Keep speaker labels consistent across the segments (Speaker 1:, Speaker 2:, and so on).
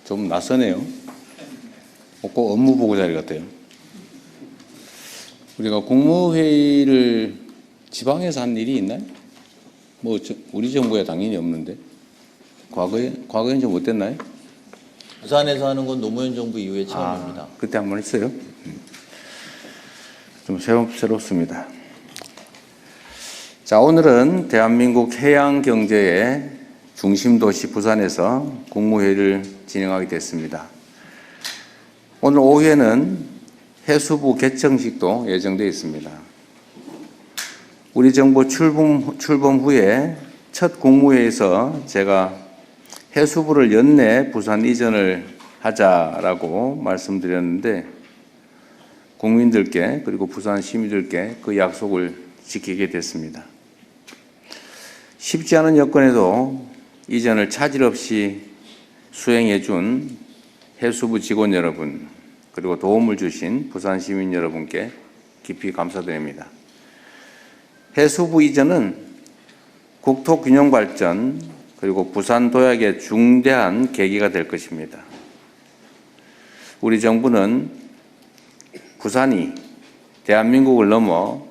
Speaker 1: 좀 낯서네요. 꼭 업무보고 자리 같아요. 우리가 국무회의를 지방에서 한 일이 있나요? 우리 정부에 당연히 없는데 과거엔 좀 어땠나요?
Speaker 2: 부산에서 하는 건 노무현 정부 이후의 처음입니다.
Speaker 1: 그때 한 번 했어요. 좀 새롭습니다. 자, 오늘은 대한민국 해양 경제의 중심 도시 부산에서 국무회의를 진행하게 됐습니다. 오늘 오후에는 해수부 개청식도 예정되어 있습니다. 우리 정부 출범 후에 첫 국무회의에서 제가 해수부를 연내 부산 이전을 하자라고 말씀드렸는데 국민들께 그리고 부산 시민들께 그 약속을 지키게 됐습니다. 쉽지 않은 여건에도 이전을 차질 없이 수행해 준 해수부 직원 여러분 그리고 도움을 주신 부산 시민 여러분께 깊이 감사드립니다. 해수부 이전은 국토균형 발전 그리고 부산 도약의 중대한 계기가 될 것입니다. 우리 정부는 부산이 대한민국을 넘어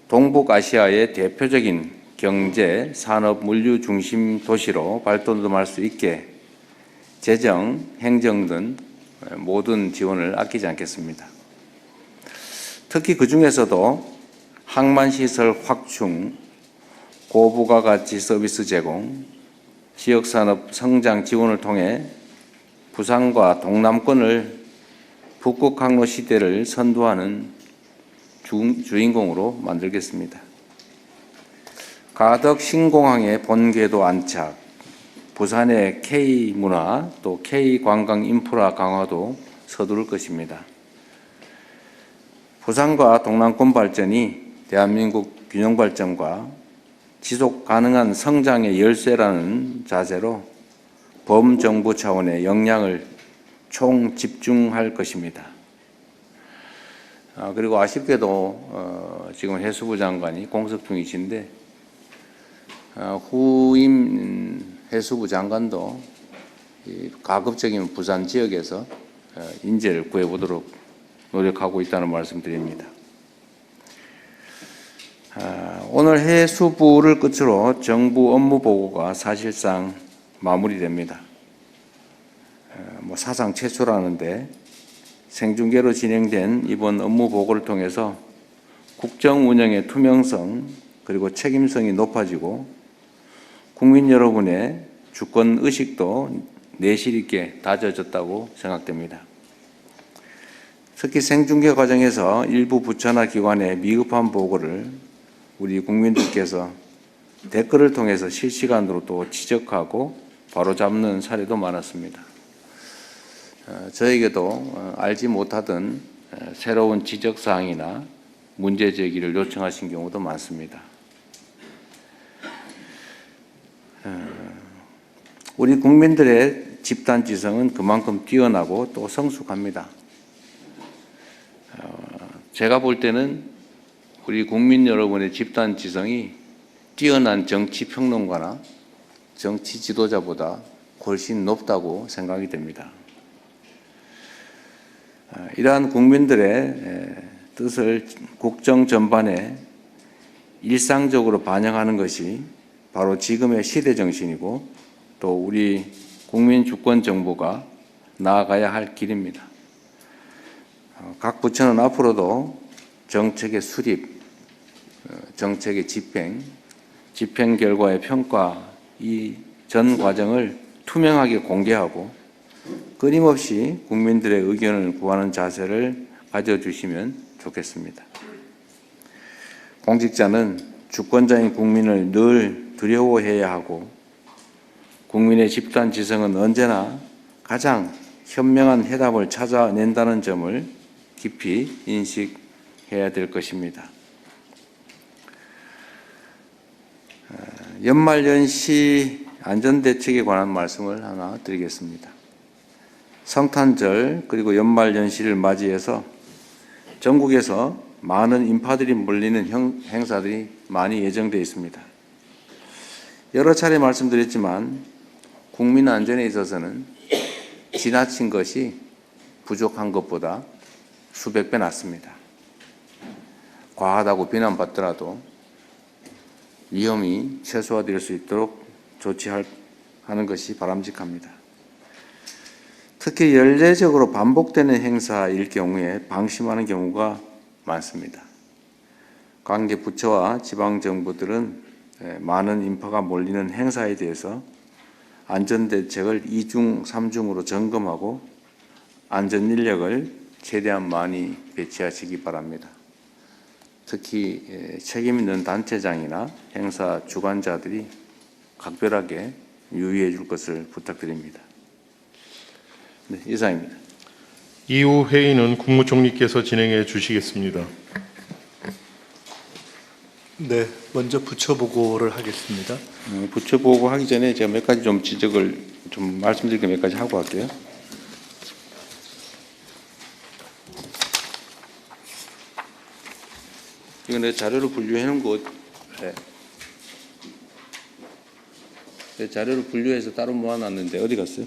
Speaker 1: 동북아시아의 대표적인 경제, 산업, 물류 중심 도시로 발돋움할 수 있게 재정, 행정 등 모든 지원을 아끼지 않겠습니다. 특히 그 중에서도 항만시설 확충, 고부가가치 서비스 제공, 지역산업 성장 지원을 통해 부산과 동남권을 북극항로 시대를 선도하는 주인공으로 만들겠습니다. 가덕 신공항의 본궤도 안착, 부산의 K문화 또 K관광 인프라 강화도 서두를 것입니다. 부산과 동남권 발전이 대한민국 균형 발전과 지속 가능한 성장의 열쇠라는 자세로 범정부 차원의 역량을 총 집중할 것입니다. 그리고 아쉽게도 지금 해수부 장관이 공석 중이신데 후임 해수부 장관도 가급적이면 부산 지역에서 인재를 구해보도록 노력하고 있다는 말씀드립니다. 오늘 해수부를 끝으로 정부 업무 보고가 사실상 마무리됩니다. 사상 최초라는데 생중계로 진행된 이번 업무 보고를 통해서 국정 운영의 투명성 그리고 책임성이 높아지고 국민 여러분의 주권 의식도 내실 있게 다져졌다고 생각됩니다. 특히 생중계 과정에서 일부 부처나 기관의 미흡한 보고를 우리 국민들께서 댓글을 통해서 실시간으로 또 지적하고 바로잡는 사례도 많았습니다. 저에게도 알지 못하던 새로운 지적사항이나 문제 제기를 요청하신 경우도 많습니다. 우리 국민들의 집단지성은 그만큼 뛰어나고 또 성숙합니다. 제가 볼 때는 우리 국민 여러분의 집단지성이 뛰어난 정치평론가나 정치 지도자보다 훨씬 높다고 생각이 됩니다. 이러한 국민들의 뜻을 국정 전반에 일상적으로 반영하는 것이 바로 지금의 시대 정신이고 또 우리 국민 주권 정부가 나아가야 할 길입니다. 각 부처는 앞으로도 정책의 수립, 정책의 집행 결과의 평가 이 전 과정을 투명하게 공개하고 끊임없이 국민들의 의견을 구하는 자세를 가져주시면 좋겠습니다. 공직자는 주권자인 국민을 늘 두려워해야 하고 국민의 집단지성은 언제나 가장 현명한 해답을 찾아낸다는 점을 깊이 인식해야 될 것입니다. 연말연시 안전대책에 관한 말씀을 하나 드리겠습니다. 성탄절 그리고 연말연시를 맞이해서 전국에서 많은 인파들이 몰리는 행사들이 많이 예정되어 있습니다. 여러 차례 말씀드렸지만 국민 안전에 있어서는 지나친 것이 부족한 것보다 수백 배 낫습니다. 과하다고 비난받더라도 위험이 최소화될 수 있도록 조치하는 것이 바람직합니다. 특히 연례적으로 반복되는 행사일 경우에 방심하는 경우가 많습니다. 관계 부처와 지방정부들은 많은 인파가 몰리는 행사에 대해서 안전대책을 2중, 3중으로 점검하고 안전인력을 최대한 많이 배치하시기 바랍니다. 특히 책임 있는 단체장이나 행사 주관자들이 각별하게 유의해 줄 것을 부탁드립니다. 네, 이상입니다.
Speaker 3: 이후 회의는 국무총리께서 진행해 주시겠습니다.
Speaker 4: 네, 먼저 부처 보고를 하겠습니다.
Speaker 1: 부처 보고하기 전에 제가 몇 가지 좀 지적을 좀 말씀드릴 게 몇 가지 하고 할게요. 이거 내 자료로 분류해 놓은 거, 네. 내 자료를 분류해서 따로 모아놨는데 어디 갔어요?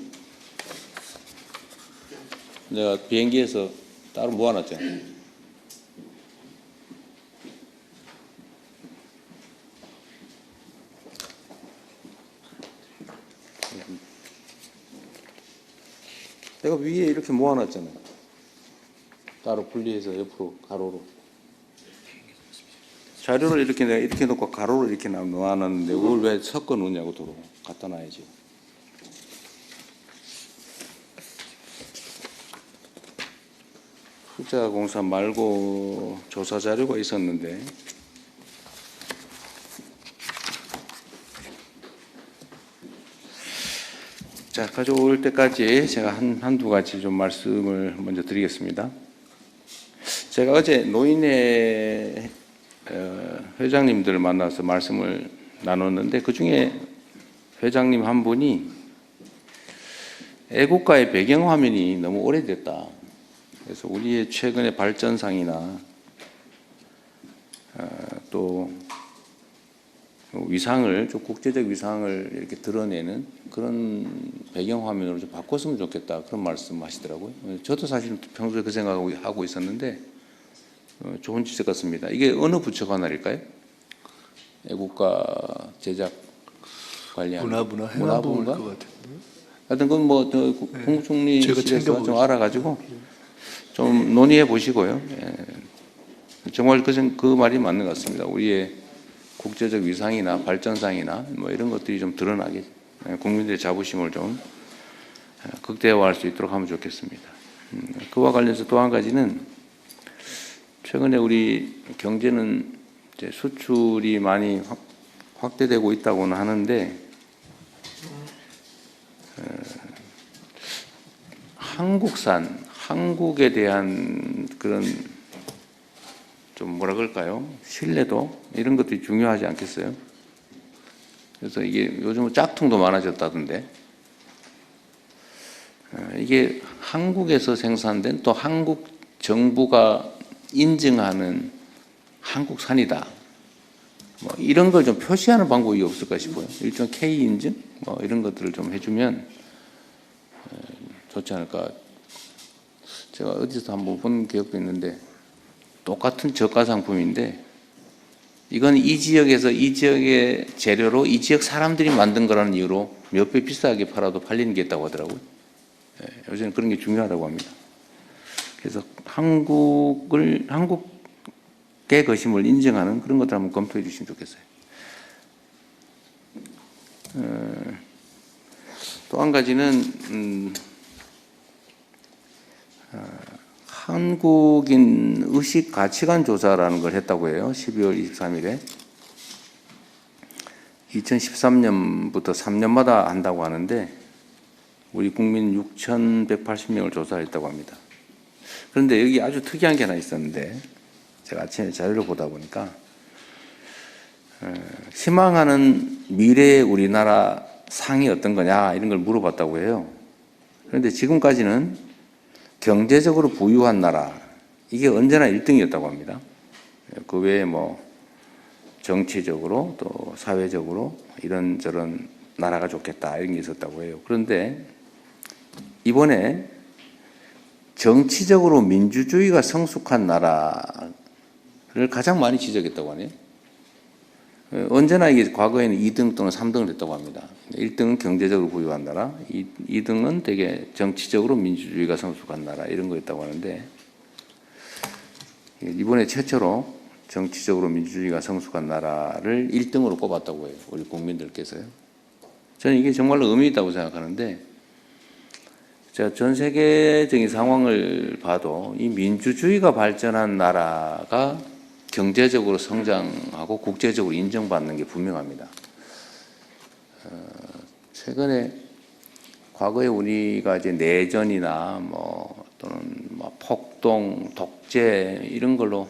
Speaker 1: 내가 비행기에서 따로 모아놨잖아요. 내가 위에 이렇게 모아놨잖아요. 따로 분리해서 옆으로 가로로. 자료를 이렇게 내가 이렇게 놓고 가로로 이렇게 놓아놨는데 그걸 왜 섞어 놓냐고 도로 갖다 놔야지. 투자공사 말고 조사 자료가 있었는데 자, 가져올 때까지 제가 한두 가지 좀 말씀을 먼저 드리겠습니다. 제가 어제 노인회 회장님들을 만나서 말씀을 나눴는데 그중에 회장님 한 분이 애국가의 배경화면이 너무 오래됐다. 그래서 우리의 최근의 발전상이나 또 위상을, 좀 국제적 위상을 이렇게 드러내는 그런 배경화면으로 좀 바꿨으면 좋겠다. 그런 말씀 하시더라고요. 저도 사실 평소에 그 생각을 하고 있었는데 좋은 지적 같습니다. 이게 어느 부처 관할일까요? 애국가 제작 관리하는
Speaker 4: 문화부나 해남부일 것 같은데.
Speaker 1: 하여튼 그건 뭐 국무총리실에서 좀
Speaker 4: 챙겨보겠습니다.
Speaker 1: 알아가지고 좀 논의해 보시고요. 정말 그 말이 맞는 것 같습니다. 우리의 국제적 위상이나 발전상이나 뭐 이런 것들이 좀 드러나게 국민들의 자부심을 좀 극대화할 수 있도록 하면 좋겠습니다. 그와 관련해서 또 한 가지는 최근에 우리 경제는 이제 수출이 많이 확대되고 있다고는 하는데 한국산, 한국에 대한 그런 좀 뭐라 그럴까요? 신뢰도 이런 것들이 중요하지 않겠어요? 그래서 이게 요즘은 짝퉁도 많아졌다던데 이게 한국에서 생산된 또 한국 정부가 인증하는 한국산이다. 뭐 이런 걸 좀 표시하는 방법이 없을까 싶어요. 일종 K 인증 뭐 이런 것들을 좀 해주면 좋지 않을까. 제가 어디서 한번 본 기억도 있는데 똑같은 저가 상품인데 이건 이 지역에서 이 지역의 재료로 이 지역 사람들이 만든 거라는 이유로 몇 배 비싸게 팔아도 팔리는 게 있다고 하더라고요. 요새는 그런 게 중요하다고 합니다. 그래서 한국의 것임을 인정하는 그런 것들 한번 검토해 주시면 좋겠어요. 또 한 가지는 한국인 의식 가치관 조사라는 걸 했다고 해요. 12월 23일에. 2013년부터 3년마다 한다고 하는데 우리 국민 6,180명을 조사했다고 합니다. 그런데 여기 아주 특이한 게 하나 있었는데 제가 아침에 자료를 보다 보니까 희망하는 미래의 우리나라 상이 어떤 거냐 이런 걸 물어봤다고 해요. 그런데 지금까지는 경제적으로 부유한 나라 이게 언제나 1등이었다고 합니다. 그 외에 뭐 정치적으로 또 사회적으로 이런저런 나라가 좋겠다 이런 게 있었다고 해요. 그런데 이번에 정치적으로 민주주의가 성숙한 나라를 가장 많이 지적했다고 하네요. 언제나 이게 과거에는 2등 또는 3등을 했다고 합니다. 1등은 경제적으로 부유한 나라, 2등은 되게 정치적으로 민주주의가 성숙한 나라 이런 거였다고 하는데 이번에 최초로 정치적으로 민주주의가 성숙한 나라를 1등으로 꼽았다고 해요. 우리 국민들께서요. 저는 이게 정말로 의미 있다고 생각하는데 제가 전 세계적인 상황을 봐도 이 민주주의가 발전한 나라가 경제적으로 성장하고 국제적으로 인정받는 게 분명합니다. 최근에 과거에 우리가 이제 내전이나 뭐 또는 뭐 폭동, 독재 이런 걸로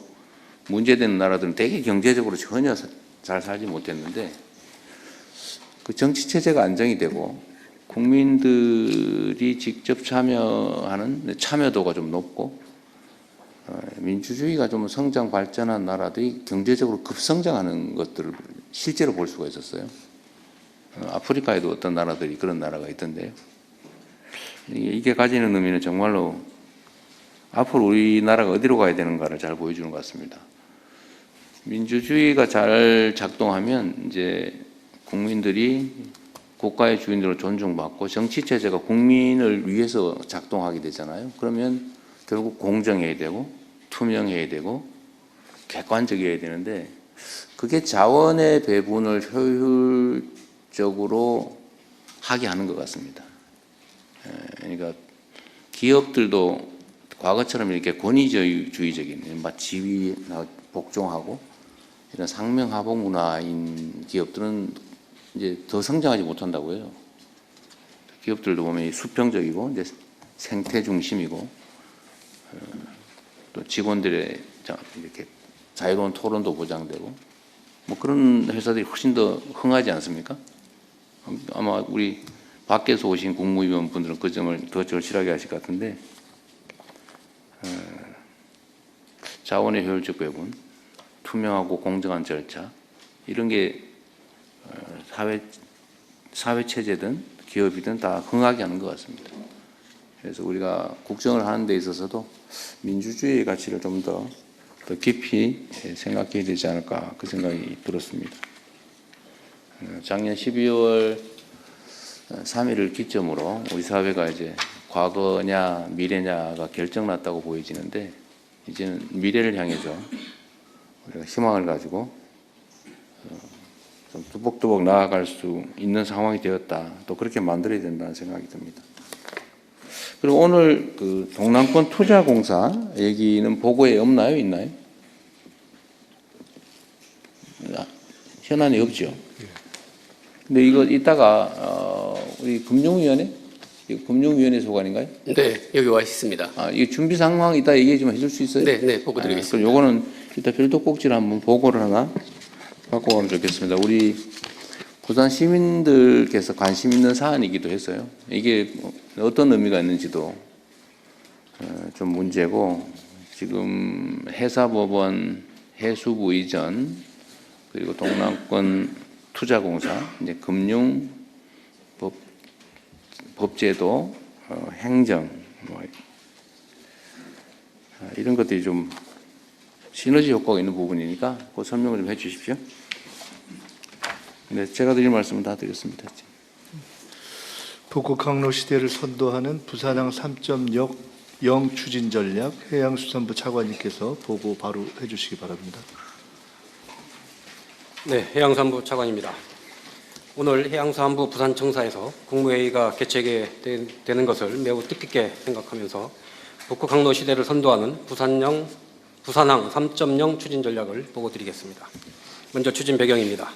Speaker 1: 문제되는 나라들은 되게 경제적으로 전혀 잘 살지 못했는데 그 정치 체제가 안정이 되고 국민들이 직접 참여하는 참여도가 좀 높고 민주주의가 좀 성장 발전한 나라들이 경제적으로 급성장하는 것들을 실제로 볼 수가 있었어요. 아프리카에도 어떤 나라들이 그런 나라가 있던데요. 이게 가지는 의미는 정말로 앞으로 우리나라가 어디로 가야 되는가를 잘 보여주는 것 같습니다. 민주주의가 잘 작동하면 이제 국민들이 국가의 주인으로 존중받고 정치 체제가 국민을 위해서 작동하게 되잖아요. 그러면 결국 공정해야 되고 투명해야 되고 객관적이어야 되는데 그게 자원의 배분을 효율적으로 하게 하는 것 같습니다. 그러니까 기업들도 과거처럼 이렇게 권위주의적인 막 지위 복종하고 이런 상명하복 문화인 기업들은 이제 더 성장하지 못한다고 해요. 기업들도 보면 수평적이고 이제 생태 중심이고 또 직원들의 이렇게 자유로운 토론도 보장되고 뭐 그런 회사들이 훨씬 더 흥하지 않습니까? 아마 우리 밖에서 오신 국무위원 분들은 그 점을 더 절실하게 하실 것 같은데 자원의 효율적 배분, 투명하고 공정한 절차 이런 게 사회 체제든 기업이든 다 흥하게 하는 것 같습니다. 그래서 우리가 국정을 하는 데 있어서도 민주주의의 가치를 좀 더 깊이 생각해야 되지 않을까 그 생각이 들었습니다. 작년 12월 3일을 기점으로 우리 사회가 이제 과거냐 미래냐가 결정났다고 보여지는데 이제는 미래를 향해서 우리가 희망을 가지고 좀 뚜벅뚜벅 나아갈 수 있는 상황이 되었다. 또 그렇게 만들어야 된다는 생각이 듭니다. 그리고 오늘 그 동남권 투자공사 얘기는 보고에 없나요? 있나요? 현안이 없죠. 근데 이거 이따가 우리 금융위원회? 이거 금융위원회 소관인가요?
Speaker 5: 네, 여기 와 있습니다.
Speaker 1: 이 준비 상황 이따 얘기 좀 해줄 수 있어요?
Speaker 5: 네, 네, 보고 드리겠습니다.
Speaker 1: 그럼 요거는 이따 별도 꼭지를 한번 보고를 하나 갖고 가면 좋겠습니다. 우리 부산 시민들께서 관심 있는 사안이기도 했어요. 이게 어떤 의미가 있는지도 좀 문제고 지금 해사법원 해수부 이전 그리고 동남권 투자공사 이제 금융 법제도 행정 뭐 이런 것들이 좀 시너지 효과가 있는 부분이니까 그 설명을 좀 해주십시오. 네, 제가 드릴 말씀은 다 드렸습니다.
Speaker 4: 북극 항로 시대를 선도하는 부산항 3.0 추진 전략 해양수산부 차관님께서 보고 바로 해주시기 바랍니다.
Speaker 5: 네, 해양수산부 차관입니다. 오늘 해양수산부 부산청사에서 국무회의가 개최되게 되는 것을 매우 뜻깊게 생각하면서 북극 항로 시대를 선도하는 부산항 3.0 추진 전략을 보고 드리겠습니다. 먼저 추진 배경입니다.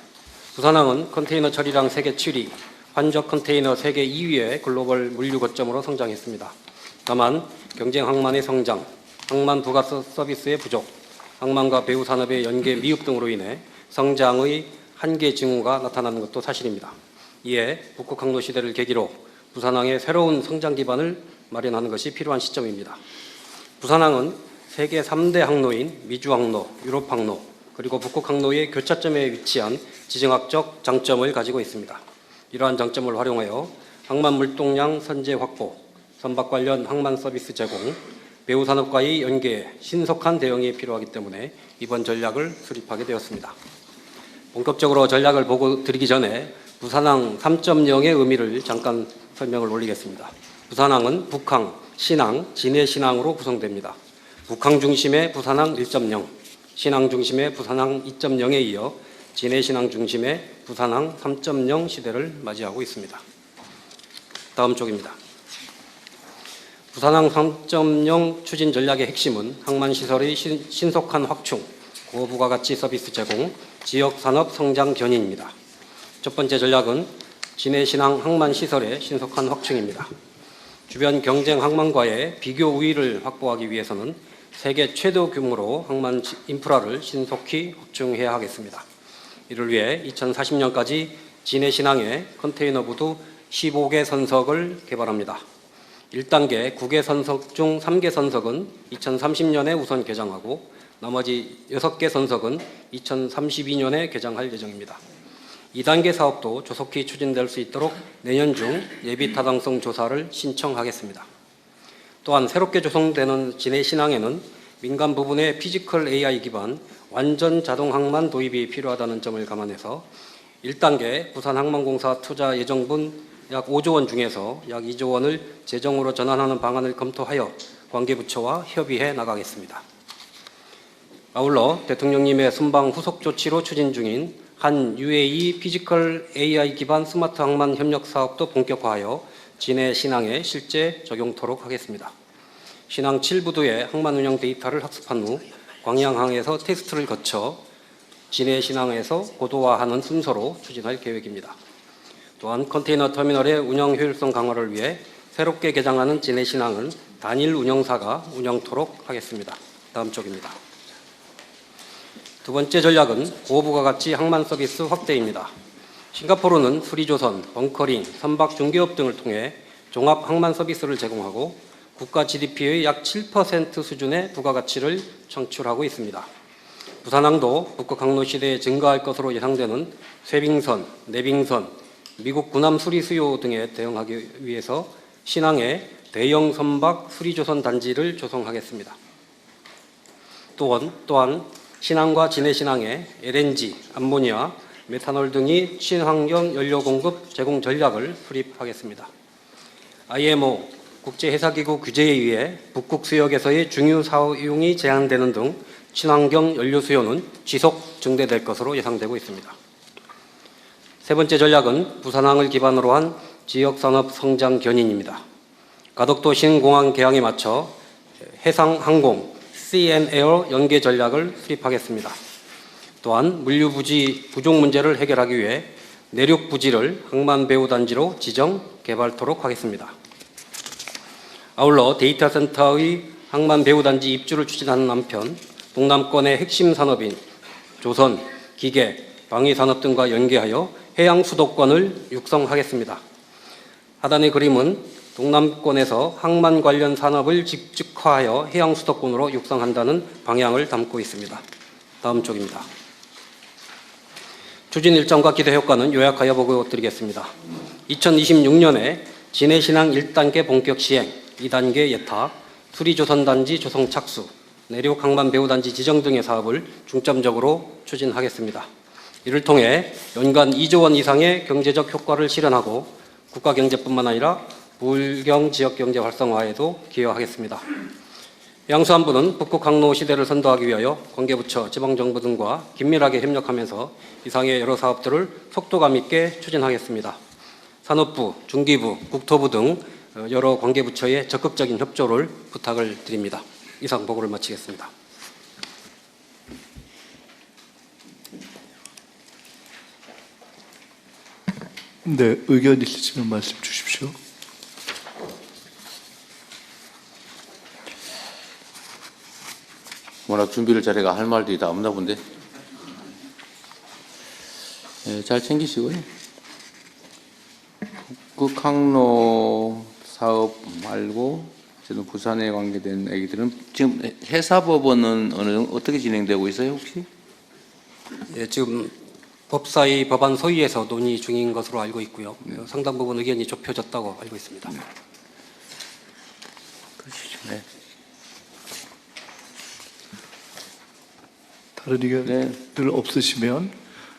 Speaker 5: 부산항은 컨테이너 처리량 세계 7위, 환적 컨테이너 세계 2위의 글로벌 물류 거점으로 성장했습니다. 다만 경쟁 항만의 성장, 항만 부가 서비스의 부족, 항만과 배후 산업의 연계 미흡 등으로 인해 성장의 한계 징후가 나타나는 것도 사실입니다. 이에 북극 항로 시대를 계기로 부산항의 새로운 성장 기반을 마련하는 것이 필요한 시점입니다. 부산항은 세계 3대 항로인 미주항로, 유럽항로, 그리고 북극항로의 교차점에 위치한 지정학적 장점을 가지고 있습니다. 이러한 장점을 활용하여 항만 물동량 선제 확보, 선박 관련 항만 서비스 제공, 배후 산업과의 연계에 신속한 대응이 필요하기 때문에 이번 전략을 수립하게 되었습니다. 본격적으로 전략을 보고 드리기 전에 부산항 3.0의 의미를 잠깐 설명을 올리겠습니다. 부산항은 북항, 신항, 진해신항으로 구성됩니다. 북항 중심의 부산항 1.0, 신항 중심의 부산항 2.0에 이어 진해신항 중심의 부산항 3.0 시대를 맞이하고 있습니다. 다음 쪽입니다. 부산항 3.0 추진 전략의 핵심은 항만시설의 신속한 확충, 고부가가치 서비스 제공, 지역산업 성장 견인입니다. 첫 번째 전략은 진해신항 항만시설의 신속한 확충입니다. 주변 경쟁 항만과의 비교 우위를 확보하기 위해서는 세계 최대 규모로 항만 인프라를 신속히 확충해야 하겠습니다. 이를 위해 2040년까지 진해신항에 컨테이너 부두 15개 선석을 개발합니다. 1단계 9개 선석 중 3개 선석은 2030년에 우선 개장하고 나머지 6개 선석은 2032년에 개장할 예정입니다. 2단계 사업도 조속히 추진될 수 있도록 내년 중 예비 타당성 조사를 신청하겠습니다. 또한 새롭게 조성되는 진해신항에는 민간 부분의 피지컬 AI 기반 완전 자동 항만 도입이 필요하다는 점을 감안해서 1단계 부산항만공사 투자 예정분 약 5조 원 중에서 약 2조 원을 재정으로 전환하는 방안을 검토하여 관계부처와 협의해 나가겠습니다. 아울러 대통령님의 순방 후속 조치로 추진 중인 한 UAE 피지컬 AI 기반 스마트 항만 협력 사업도 본격화하여 진해 신항에 실제 적용토록 하겠습니다. 신항 7부두의 항만 운영 데이터를 학습한 후 광양항에서 테스트를 거쳐 진해 신항에서 고도화하는 순서로 추진할 계획입니다. 또한 컨테이너 터미널의 운영 효율성 강화를 위해 새롭게 개장하는 진해 신항은 단일 운영사가 운영토록 하겠습니다. 다음 쪽입니다. 두 번째 전략은 고부가가치 항만 서비스 확대입니다. 싱가포르는 수리조선, 벙커링, 선박 중개업 등을 통해 종합 항만 서비스를 제공하고 국가 GDP의 약 7% 수준의 부가가치를 창출하고 있습니다. 부산항도 북극 항로 시대에 증가할 것으로 예상되는 쇄빙선, 내빙선, 미국 군함 수리 수요 등에 대응하기 위해서 신항에 대형 선박 수리조선 단지를 조성하겠습니다. 또한 신항과 진해신항에 LNG, 암모니아, 메탄올 등이 친환경 연료 공급 제공 전략을 수립하겠습니다. IMO, 국제해사기구 규제에 의해 북극 수역에서의 중유 사용이 제한되는 등 친환경 연료 수요는 지속 증대될 것으로 예상되고 있습니다. 세 번째 전략은 부산항을 기반으로 한 지역산업 성장 견인입니다. 가덕도 신공항 개항에 맞춰 해상항공, CN에어 연계 전략을 수립하겠습니다. 또한 물류부지 부족 문제를 해결하기 위해 내륙부지를 항만배후단지로 지정, 개발토록 하겠습니다. 아울러 데이터 센터의 항만배후단지 입주를 추진하는 한편 동남권의 핵심 산업인 조선, 기계, 방위산업 등과 연계하여 해양 수도권을 육성하겠습니다. 하단의 그림은 동남권에서 항만 관련 산업을 직접화하여 해양 수도권으로 육성한다는 방향을 담고 있습니다. 다음 쪽입니다. 추진 일정과 기대 효과는 요약하여 보고 드리겠습니다. 2026년에 진해신항 1단계 본격 시행, 2단계 예타, 수리조선단지 조성 착수, 내륙 항만 배후단지 지정 등의 사업을 중점적으로 추진하겠습니다. 이를 통해 연간 2조 원 이상의 경제적 효과를 실현하고 국가 경제뿐만 아니라 불경 지역 경제 활성화에도 기여하겠습니다. 해양수산부는 북극 항로 시대를 선도하기 위하여 관계부처, 지방정부 등과 긴밀하게 협력하면서 이상의 여러 사업들을 속도감 있게 추진하겠습니다. 산업부, 중기부, 국토부 등 여러 관계부처의 적극적인 협조를 부탁을 드립니다. 이상 보고를 마치겠습니다.
Speaker 4: 네, 의견 있으시면 말씀 주십시오.
Speaker 1: 워낙 준비를 잘해가 할 말들이 다 없나 본데. 네, 잘 챙기시고요. 북극항로 사업 말고 저는 부산에 관계된 얘기들은 지금 해사법원은 어떻게 진행되고 있어요 혹시?
Speaker 5: 예, 지금 법사위 법안 소위에서 논의 중인 것으로 알고 있고요. 상당 부분 의견이 좁혀졌다고 알고 있습니다.
Speaker 1: 그러시죠. 네.
Speaker 4: 다른 의견들 없으시면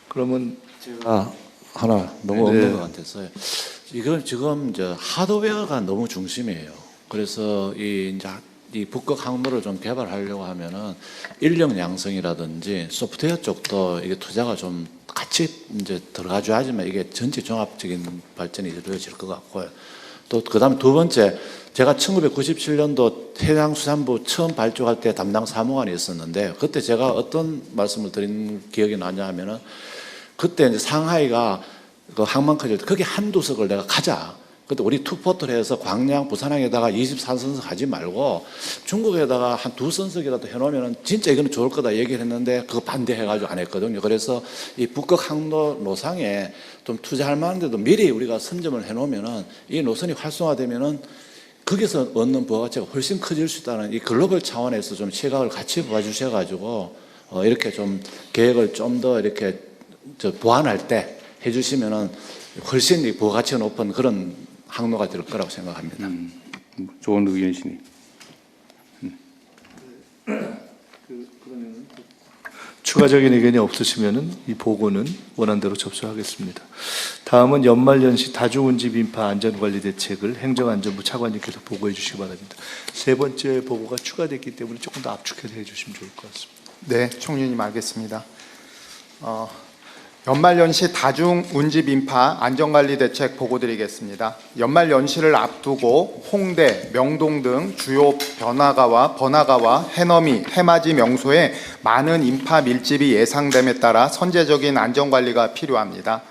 Speaker 4: 그러면
Speaker 2: 제가 하나 너무
Speaker 4: 네.
Speaker 2: 없는 것 같아서요. 이건 지금 하드웨어가 너무 중심이에요. 그래서 이 북극 항로를 좀 개발하려고 하면은 인력 양성이라든지 소프트웨어 쪽도 이게 투자가 좀 같이 이제 들어가줘야지만 이게 전체 종합적인 발전이 이루어질 것 같고요. 또 그다음에 두 번째, 제가 1997년도 해양수산부 처음 발족할 때 담당 사무관이 있었는데 그때 제가 어떤 말씀을 드린 기억이 나냐 하면은 그때 이제 상하이가 그 항만 커질 때 거기 한두 석을 내가 가자. 그때 우리 투포트를 해서 광양, 부산항에다가 24선석 하지 말고 중국에다가 한 2선석이라도 해놓으면 진짜 이거는 좋을 거다 얘기를 했는데 그거 반대해가지고 안 했거든요. 그래서 이 북극 항로 노상에 좀 투자할 만한데도 미리 우리가 선점을 해놓으면은 이 노선이 활성화되면은 거기서 얻는 부가가치가 훨씬 커질 수 있다는 이 글로벌 차원에서 좀 시각을 같이 봐주셔가지고 이렇게 좀 계획을 좀 더 이렇게 보완할 때 해주시면은 훨씬 이 부가가치가 높은 그런 항로가 될 거라고 생각합니다.
Speaker 1: 좋은 의견이시니.
Speaker 4: 추가적인 의견이 없으시면은 이 보고는 원안대로 접수하겠습니다. 다음은 연말연시 다중운집 인파 안전관리 대책을 행정안전부 차관님께서 보고해 주시기 바랍니다. 세 번째 보고가 추가됐기 때문에 조금 더 압축해서 해주시면 좋을 것 같습니다.
Speaker 6: 네, 총리님 알겠습니다. 연말연시 다중운집 인파 안전관리 대책 보고드리겠습니다. 연말연시를 앞두고 홍대, 명동 등 주요 번화가와 해넘이, 해맞이 명소에 많은 인파 밀집이 예상됨에 따라 선제적인 안전관리가 필요합니다.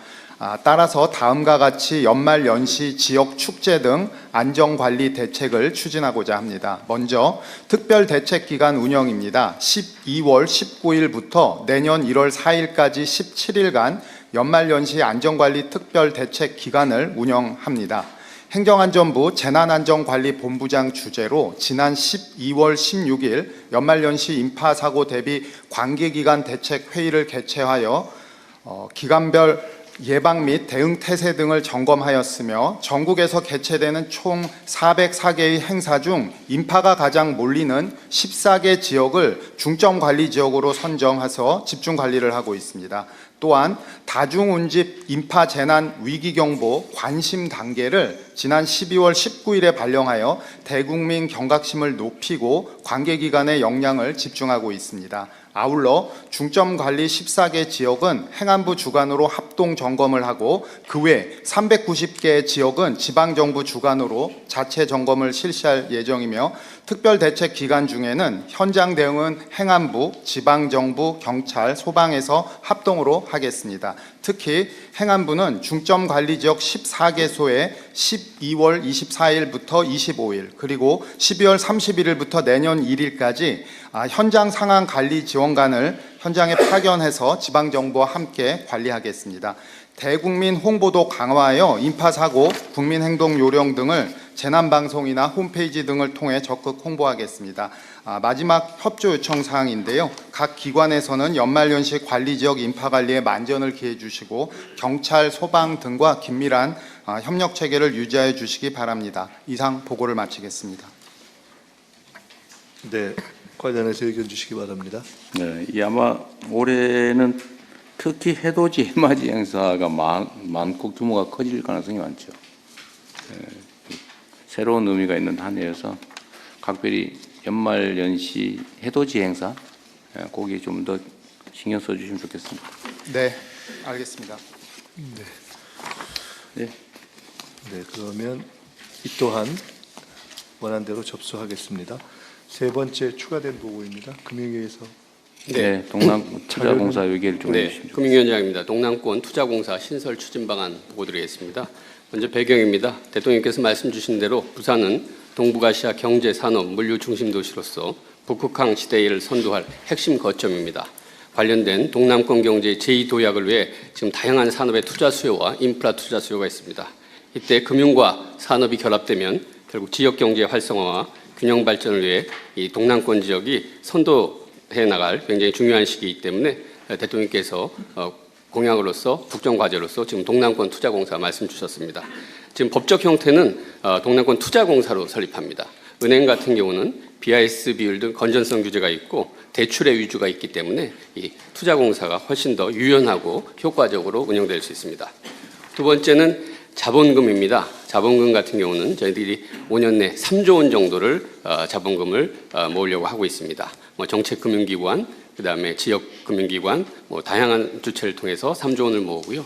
Speaker 6: 따라서 다음과 같이 연말연시 지역 축제 등 안전관리 대책을 추진하고자 합니다. 먼저 특별대책기간 운영입니다. 12월 19일부터 내년 1월 4일까지 17일간 연말연시 안전관리 특별대책기간을 운영합니다. 행정안전부 재난안전관리본부장 주재로 지난 12월 16일 연말연시 인파사고 대비 관계기관 대책회의를 개최하여 기간별 예방 및 대응 태세 등을 점검하였으며 전국에서 개최되는 총 404개의 행사 중 인파가 가장 몰리는 14개 지역을 중점관리 지역으로 선정해서 집중관리를 하고 있습니다. 또한 다중운집 인파 재난 위기경보 관심 단계를 지난 12월 19일에 발령하여 대국민 경각심을 높이고 관계기관의 역량을 집중하고 있습니다. 아울러 중점관리 14개 지역은 행안부 주관으로 합동 점검을 하고 그 외 390개 지역은 지방정부 주관으로 자체 점검을 실시할 예정이며 특별대책 기간 중에는 현장 대응은 행안부, 지방정부, 경찰, 소방에서 합동으로 하겠습니다. 특히 행안부는 중점관리지역 14개소에 12월 24일부터 25일 그리고 12월 31일부터 내년 1일까지 현장 상황 관리 지원관을 현장에 파견해서 지방정부와 함께 관리하겠습니다. 대국민 홍보도 강화하여 인파사고, 국민행동 요령 등을 재난방송이나 홈페이지 등을 통해 적극 홍보하겠습니다. 마지막 협조 요청 사항인데요. 각 기관에서는 연말연시 관리지역 인파관리에 만전을 기해 주시고 경찰, 소방 등과 긴밀한 협력체계를 유지하여 주시기 바랍니다. 이상 보고를 마치겠습니다.
Speaker 4: 네, 관련해서 의견 주시기 바랍니다.
Speaker 1: 네, 이 아마 올해는 특히 해돋이 해맞이 행사가 많고 규모가 커질 가능성이 많죠. 새로운 의미가 있는 한 해여서 각별히 연말연시 해돋이 행사 거기에 좀 더 신경 써주시면 좋겠습니다.
Speaker 6: 네, 알겠습니다.
Speaker 4: 네, 그러면 이 또한 원안대로 접수하겠습니다. 세 번째 추가된 보고입니다. 금융위에서
Speaker 1: 네, 동남 투자공사 얘기를 좀 해주시면 좋겠습니다.
Speaker 7: 금융위원장입니다. 동남권 투자공사 신설 추진 방안 보고드리겠습니다. 먼저 배경입니다. 대통령께서 말씀 주신 대로 부산은 동북아시아 경제, 산업, 물류 중심 도시로서 북극항 시대를 선도할 핵심 거점입니다. 관련된 동남권 경제의 제2도약을 위해 지금 다양한 산업의 투자 수요와 인프라 투자 수요가 있습니다. 이때 금융과 산업이 결합되면 결국 지역 경제의 활성화와 균형 발전을 위해 이 동남권 지역이 선도해 나갈 굉장히 중요한 시기이기 때문에 대통령께서 공약으로서 국정과제로서 지금 동남권 투자공사 말씀 주셨습니다. 지금 법적 형태는 동남권 투자공사로 설립합니다. 은행 같은 경우는 BIS 비율 등 건전성 규제가 있고 대출의 위주가 있기 때문에 이 투자공사가 훨씬 더 유연하고 효과적으로 운영될 수 있습니다. 두 번째는 자본금입니다. 자본금 같은 경우는 저희들이 5년 내 3조 원 정도를 자본금을 모으려고 하고 있습니다. 뭐 정책금융기관, 그다음에 지역금융기관, 뭐 다양한 주체를 통해서 3조 원을 모으고요.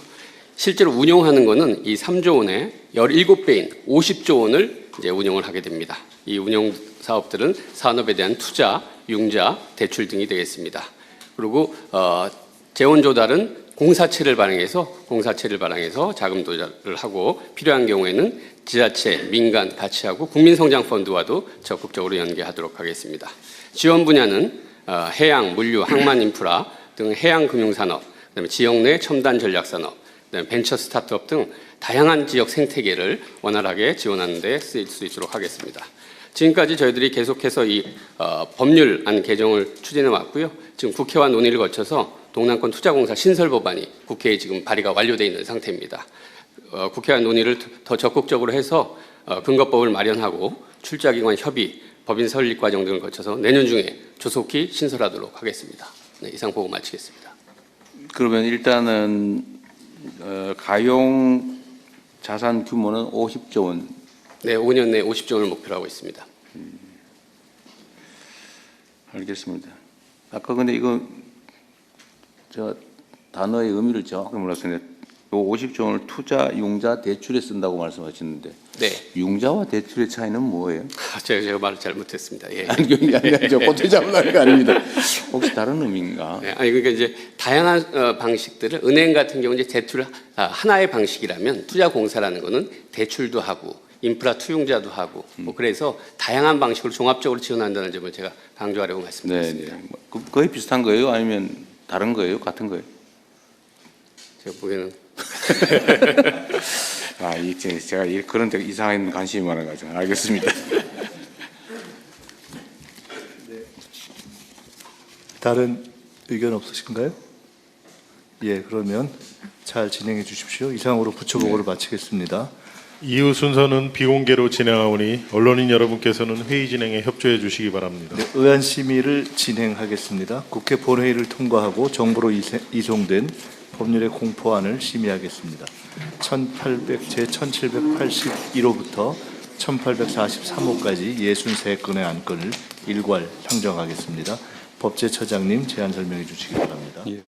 Speaker 7: 실제로 운용하는 거는 이 3조 원의 17배인 50조 원을 이제 운영을 하게 됩니다. 이 운용 사업들은 산업에 대한 투자, 융자, 대출 등이 되겠습니다. 그리고 재원 조달은 공사채를 발행해서 자금 조달을 하고 필요한 경우에는 지자체, 민간 같이 하고 국민성장펀드와도 적극적으로 연계하도록 하겠습니다. 지원 분야는 해양, 물류, 항만 인프라 등 해양 금융산업, 그다음에 지역 내 첨단 전략산업, 그다음에 벤처 스타트업 등 다양한 지역 생태계를 원활하게 지원하는 데 쓰일 수 있도록 하겠습니다. 지금까지 저희들이 계속해서 이 법률안 개정을 추진해 왔고요. 지금 국회와 논의를 거쳐서 동남권 투자공사 신설 법안이 국회에 지금 발의가 완료되어 있는 상태입니다. 국회와 논의를 더 적극적으로 해서 근거법을 마련하고 출자기관 협의, 법인 설립 과정 등을 거쳐서 내년 중에 조속히 신설하도록 하겠습니다. 네, 이상 보고 마치겠습니다.
Speaker 1: 그러면 일단은 가용 자산 규모는 50조 원.
Speaker 7: 네, 5년 내 50조 원을 목표로 하고 있습니다.
Speaker 1: 알겠습니다. 아까 근데 이거 제가 단어의 의미를 정확히 몰랐는데, 요 50조 원을 투자, 융자, 대출에 쓴다고 말씀하셨는데,
Speaker 7: 네,
Speaker 1: 융자와 대출의 차이는 뭐예요?
Speaker 7: 제가 말을 잘못했습니다. 예.
Speaker 1: 아니, 그게 아니라 저 꼬투리 잡으라는 거 아닙니다. 혹시 다른 의미인가?
Speaker 7: 네, 아니 그러니까 이제 다양한 방식들을 은행 같은 경우 이제 대출 하나의 방식이라면 투자공사라는 거는 대출도 하고 인프라 투융자도 하고 뭐 그래서 다양한 방식으로 종합적으로 지원한다는 점을 제가 강조하려고
Speaker 1: 네,
Speaker 7: 말씀드렸습니다.
Speaker 1: 네. 거의 비슷한 거예요? 아니면 다른 거예요? 같은 거예요?
Speaker 7: 제가 보기에는
Speaker 1: 제가 그런 데 이상한 관심이 많아가지고 알겠습니다.
Speaker 4: 다른 의견 없으신가요? 예, 그러면 잘 진행해 주십시오. 이상으로 부처보고를 마치겠습니다.
Speaker 3: 이후 순서는 비공개로 진행하오니 언론인 여러분께서는 회의 진행에 협조해 주시기 바랍니다.
Speaker 4: 네, 의안 심의를 진행하겠습니다. 국회 본회의를 통과하고 정부로 이송된 법률의 공포안을 심의하겠습니다. 제1781호부터 1843호까지 63건의 안건을 일괄 상정하겠습니다. 법제처장님 제안 설명해 주시기 바랍니다.
Speaker 1: 예.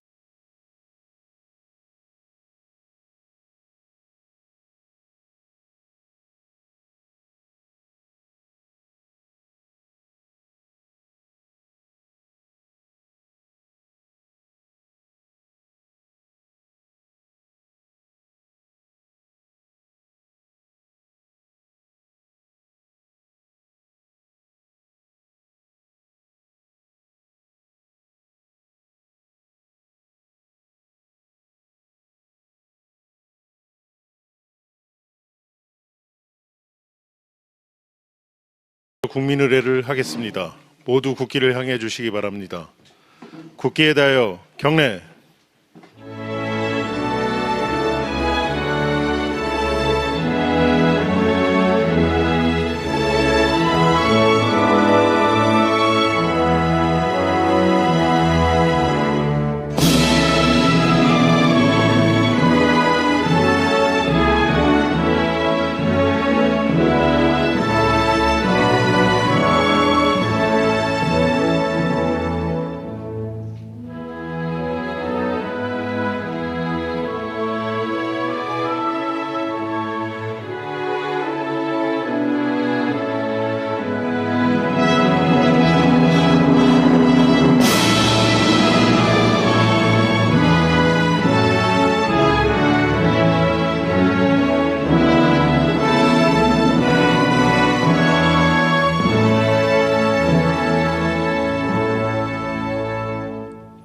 Speaker 3: 국민의례를 하겠습니다. 모두 국기를 향해 주시기 바랍니다. 국기에 대하여 경례.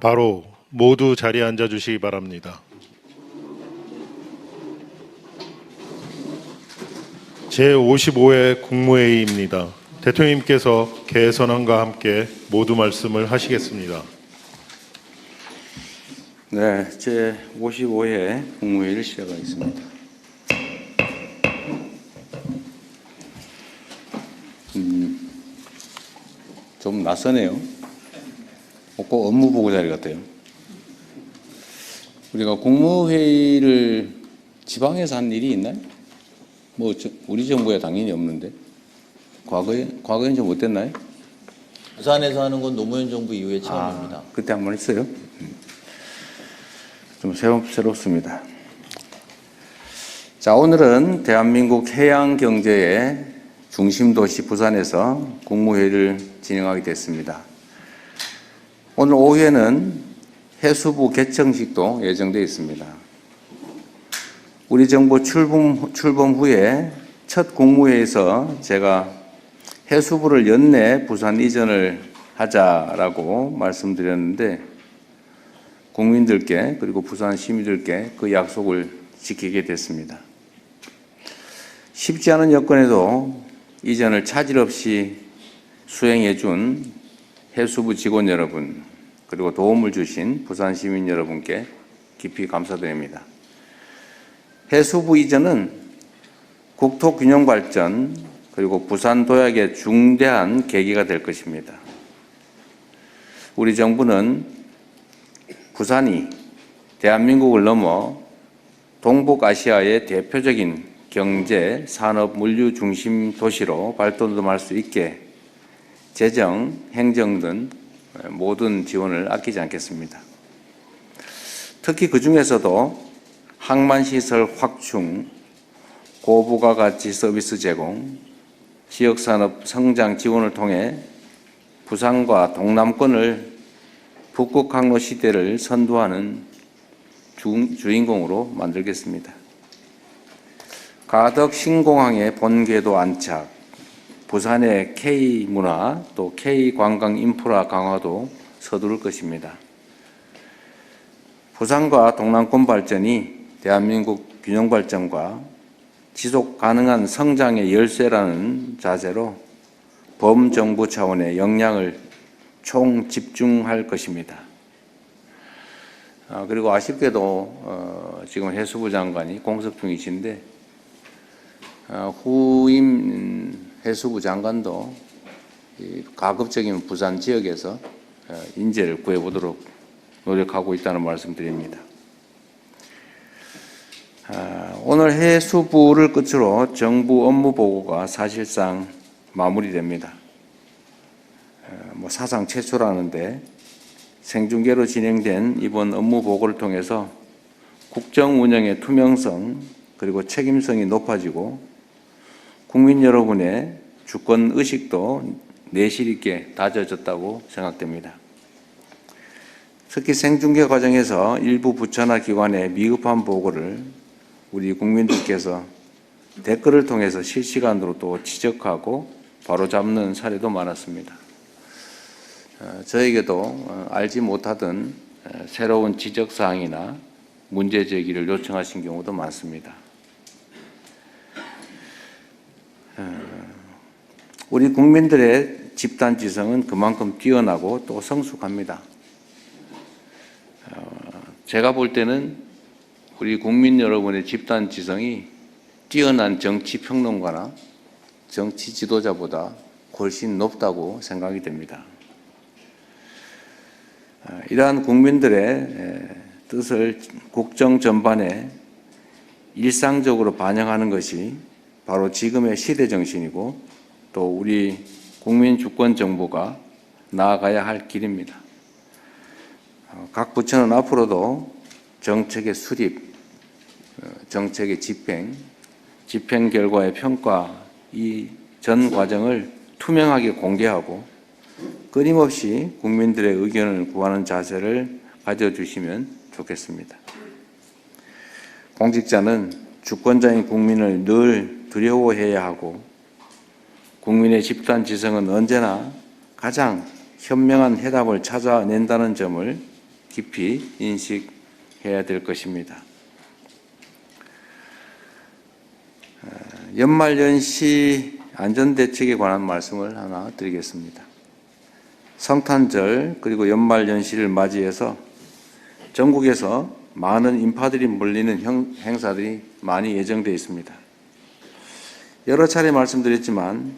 Speaker 3: 바로 모두 자리에 앉아 주시기 바랍니다. 제55회 국무회의입니다. 대통령님께서 개선안과 함께 모두 말씀을 하시겠습니다.
Speaker 1: 네, 제 55회 국무회의를 시작하겠습니다. 좀 낯서네요. 꼭 업무보고 자리 같아요. 우리가 국무회의를 지방에서 한 일이 있나요? 우리 정부에 당연히 없는데 과거엔 좀 어땠나요?
Speaker 8: 부산에서 하는 건 노무현 정부 이후에 처음입니다.
Speaker 1: 그때 한 번 했어요. 좀 새롭습니다. 자, 오늘은 대한민국 해양 경제의 중심 도시 부산에서 국무회의를 진행하게 됐습니다. 오늘 오후에는 해수부 개청식도 예정되어 있습니다. 우리 정부 출범 후에 첫 국무회의에서 제가 해수부를 연내 부산 이전을 하자라고 말씀드렸는데 국민들께 그리고 부산 시민들께 그 약속을 지키게 됐습니다. 쉽지 않은 여건에도 이전을 차질 없이 수행해 준 해수부 직원 여러분 그리고 도움을 주신 부산 시민 여러분께 깊이 감사드립니다. 해수부 이전은 국토균형 발전 그리고 부산 도약의 중대한 계기가 될 것입니다. 우리 정부는 부산이 대한민국을 넘어 동북아시아의 대표적인 경제, 산업, 물류 중심 도시로 발돋움할 수 있게 재정, 행정 등 모든 지원을 아끼지 않겠습니다. 특히 그 중에서도 항만시설 확충, 고부가가치 서비스 제공, 지역산업 성장 지원을 통해 부산과 동남권을 북극 항로 시대를 선도하는 주인공으로 만들겠습니다. 가덕 신공항의 본궤도 안착, 부산의 K문화 또 K관광 인프라 강화도 서두를 것입니다. 부산과 동남권 발전이 대한민국 균형 발전과 지속 가능한 성장의 열쇠라는 자세로 범정부 차원의 역량을 총 집중할 것입니다. 그리고 아쉽게도 지금 해수부 장관이 공석 중이신데 후임 해수부 장관도 가급적이면 부산 지역에서 인재를 구해보도록 노력하고 있다는 말씀드립니다. 오늘 해수부를 끝으로 정부 업무 보고가 사실상 마무리됩니다. 사상 최초라는데 생중계로 진행된 이번 업무 보고를 통해서 국정 운영의 투명성 그리고 책임성이 높아지고 국민 여러분의 주권 의식도 내실 있게 다져졌다고 생각됩니다. 특히 생중계 과정에서 일부 부처나 기관의 미흡한 보고를 우리 국민들께서 댓글을 통해서 실시간으로 또 지적하고 바로잡는 사례도 많았습니다. 저에게도 알지 못하던 새로운 지적사항이나 문제 제기를 요청하신 경우도 많습니다. 우리 국민들의 집단지성은 그만큼 뛰어나고 또 성숙합니다. 제가 볼 때는 우리 국민 여러분의 집단지성이 뛰어난 정치평론가나 정치 지도자보다 훨씬 높다고 생각이 됩니다. 이러한 국민들의 뜻을 국정 전반에 일상적으로 반영하는 것이 바로 지금의 시대 정신이고 또 우리 국민 주권 정부가 나아가야 할 길입니다. 각 부처는 앞으로도 정책의 수립, 정책의 집행, 집행 결과의 평가 이 전 과정을 투명하게 공개하고 끊임없이 국민들의 의견을 구하는 자세를 가져주시면 좋겠습니다. 공직자는 주권자인 국민을 늘 두려워해야 하고 국민의 집단지성은 언제나 가장 현명한 해답을 찾아낸다는 점을 깊이 인식해야 될 것입니다. 연말연시 안전대책에 관한 말씀을 하나 드리겠습니다. 성탄절 그리고 연말연시를 맞이해서 전국에서 많은 인파들이 몰리는 행사들이 많이 예정되어 있습니다. 여러 차례 말씀드렸지만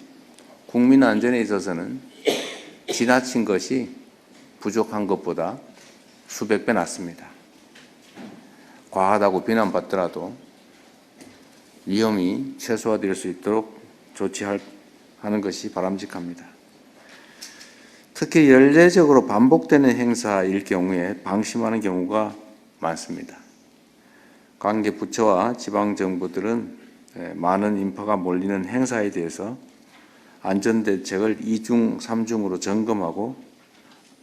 Speaker 1: 국민 안전에 있어서는 지나친 것이 부족한 것보다 수백 배 낫습니다. 과하다고 비난받더라도 위험이 최소화될 수 있도록 조치하는 것이 바람직합니다. 특히 연례적으로 반복되는 행사일 경우에 방심하는 경우가 많습니다. 관계 부처와 지방정부들은 많은 인파가 몰리는 행사에 대해서 안전대책을 2중, 3중으로 점검하고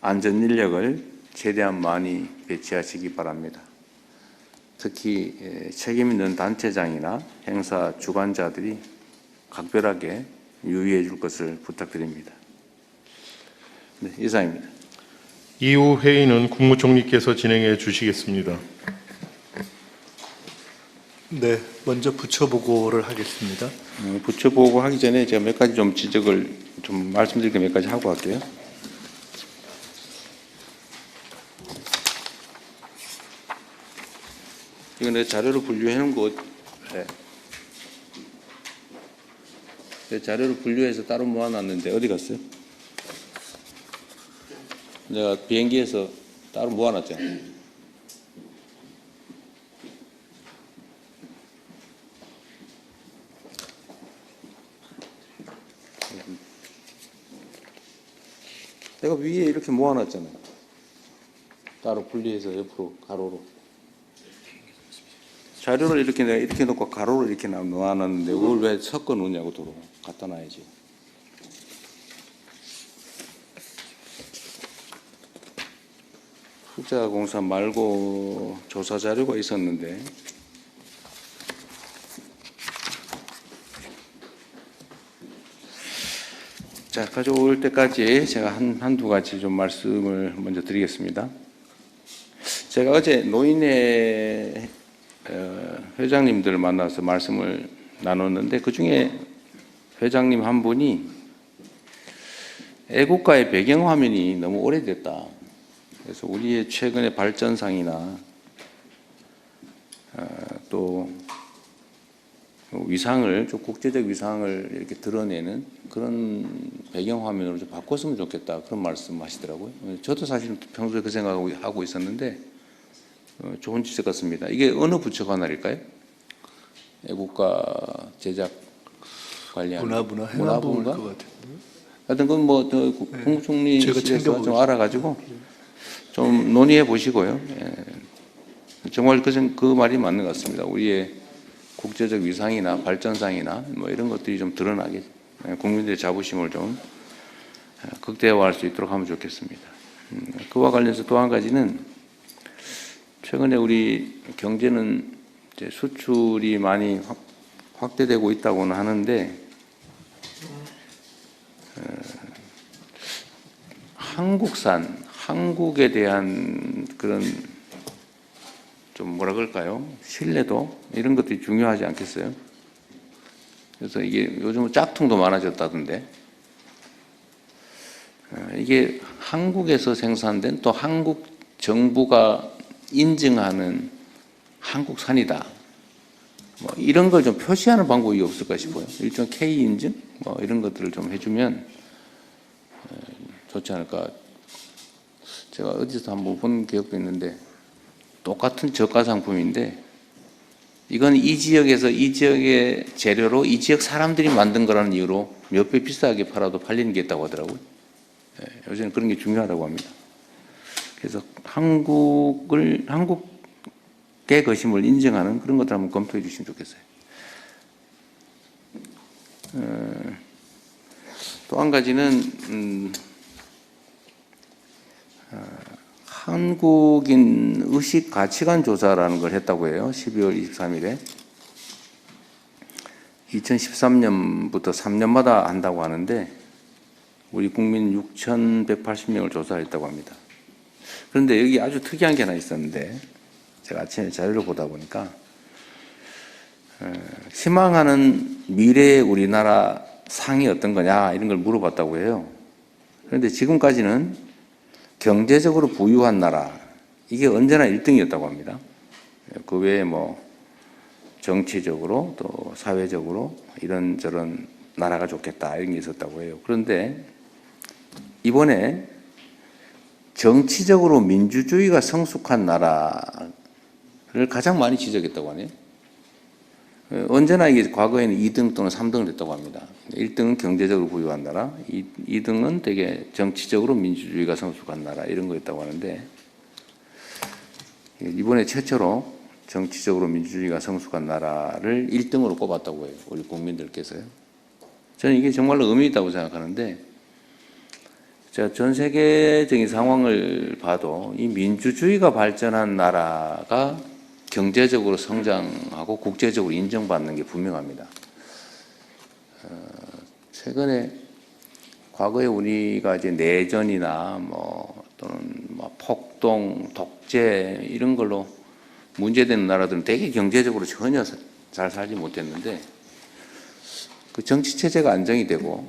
Speaker 1: 안전인력을 최대한 많이 배치하시기 바랍니다. 특히 책임 있는 단체장이나 행사 주관자들이 각별하게 유의해 줄 것을 부탁드립니다. 네, 이상입니다.
Speaker 3: 이후 회의는 국무총리께서 진행해 주시겠습니다.
Speaker 4: 네, 먼저 부처 보고를 하겠습니다.
Speaker 1: 부처 보고 하기 전에 제가 몇 가지 좀 지적을 좀 말씀드릴 게 몇 가지 하고 할게요. 이거 내 자료로 분류해 놓은 거, 내 자료로 분류해서 따로 모아놨는데 어디 갔어요? 내가 비행기에서 따로 모아놨잖아. 내가 위에 이렇게 모아놨잖아. 따로 분리해서 옆으로 가로로. 자료를 이렇게 내가 이렇게 놓고 가로로 이렇게 놓아놨는데 그걸 왜 섞어 놓냐고 도로 갖다 놔야지. 흑자공사 말고 조사 자료가 있었는데 자, 가져올 때까지 제가 한두 가지 좀 말씀을 먼저 드리겠습니다. 제가 어제 노인회 회장님들을 만나서 말씀을 나눴는데 그중에 회장님 한 분이 애국가의 배경화면이 너무 오래됐다. 그래서 우리의 최근의 발전상이나 또 위상을, 좀 국제적 위상을 이렇게 드러내는 그런 배경화면으로 좀 바꿨으면 좋겠다. 그런 말씀 하시더라고요. 저도 사실 평소에 그 생각을 하고 있었는데 좋은 지적 같습니다. 이게 어느 부처 관할일까요? 애국가 제작 관리하는
Speaker 4: 문화부나 행안부일 것 같아요.
Speaker 1: 하여튼 그건 뭐 국무총리실에서
Speaker 4: 챙겨보겠습니다.
Speaker 1: 좀 알아가지고 좀 논의해 보시고요. 정말 그 말이 맞는 것 같습니다. 우리의 국제적 위상이나 발전상이나 뭐 이런 것들이 좀 드러나게 국민들의 자부심을 좀 극대화할 수 있도록 하면 좋겠습니다. 그와 관련해서 또 한 가지는 최근에 우리 경제는 이제 수출이 많이 확대되고 있다고는 하는데 한국산, 한국에 대한 그런 좀 뭐라 그럴까요? 신뢰도 이런 것들이 중요하지 않겠어요? 그래서 이게 요즘은 짝퉁도 많아졌다던데 이게 한국에서 생산된 또 한국 정부가 인증하는 한국산이다. 뭐 이런 걸 좀 표시하는 방법이 없을까 싶어요. 일종 K 인증 뭐 이런 것들을 좀 해주면 좋지 않을까. 제가 어디서 한번 본 기억도 있는데 똑같은 저가 상품인데 이건 이 지역에서 이 지역의 재료로 이 지역 사람들이 만든 거라는 이유로 몇 배 비싸게 팔아도 팔리는 게 있다고 하더라고요. 요새는 그런 게 중요하다고 합니다. 그래서 한국의 것임을 인정하는 그런 것들 한번 검토해 주시면 좋겠어요. 또 한 가지는 한국인 의식 가치관 조사라는 걸 했다고 해요. 12월 23일에. 2013년부터 3년마다 한다고 하는데 우리 국민 6,180명을 조사했다고 합니다. 그런데 여기 아주 특이한 게 하나 있었는데 제가 아침에 자료를 보다 보니까 희망하는 미래의 우리나라 상이 어떤 거냐 이런 걸 물어봤다고 해요. 그런데 지금까지는 경제적으로 부유한 나라 이게 언제나 1등이었다고 합니다. 그 외에 뭐 정치적으로 또 사회적으로 이런저런 나라가 좋겠다 이런 게 있었다고 해요. 그런데 이번에 정치적으로 민주주의가 성숙한 나라를 가장 많이 지적했다고 하네요. 언제나 이게 과거에는 2등 또는 3등을 했다고 합니다. 1등은 경제적으로 부유한 나라, 2등은 되게 정치적으로 민주주의가 성숙한 나라 이런 거였다고 하는데 이번에 최초로 정치적으로 민주주의가 성숙한 나라를 1등으로 꼽았다고 해요. 우리 국민들께서요. 저는 이게 정말로 의미 있다고 생각하는데 자, 전 세계적인 상황을 봐도 이 민주주의가 발전한 나라가 경제적으로 성장하고 국제적으로 인정받는 게 분명합니다. 최근에 과거에 우리가 이제 내전이나 뭐 또는 뭐 폭동, 독재 이런 걸로 문제되는 나라들은 되게 경제적으로 전혀 잘 살지 못했는데 그 정치 체제가 안정이 되고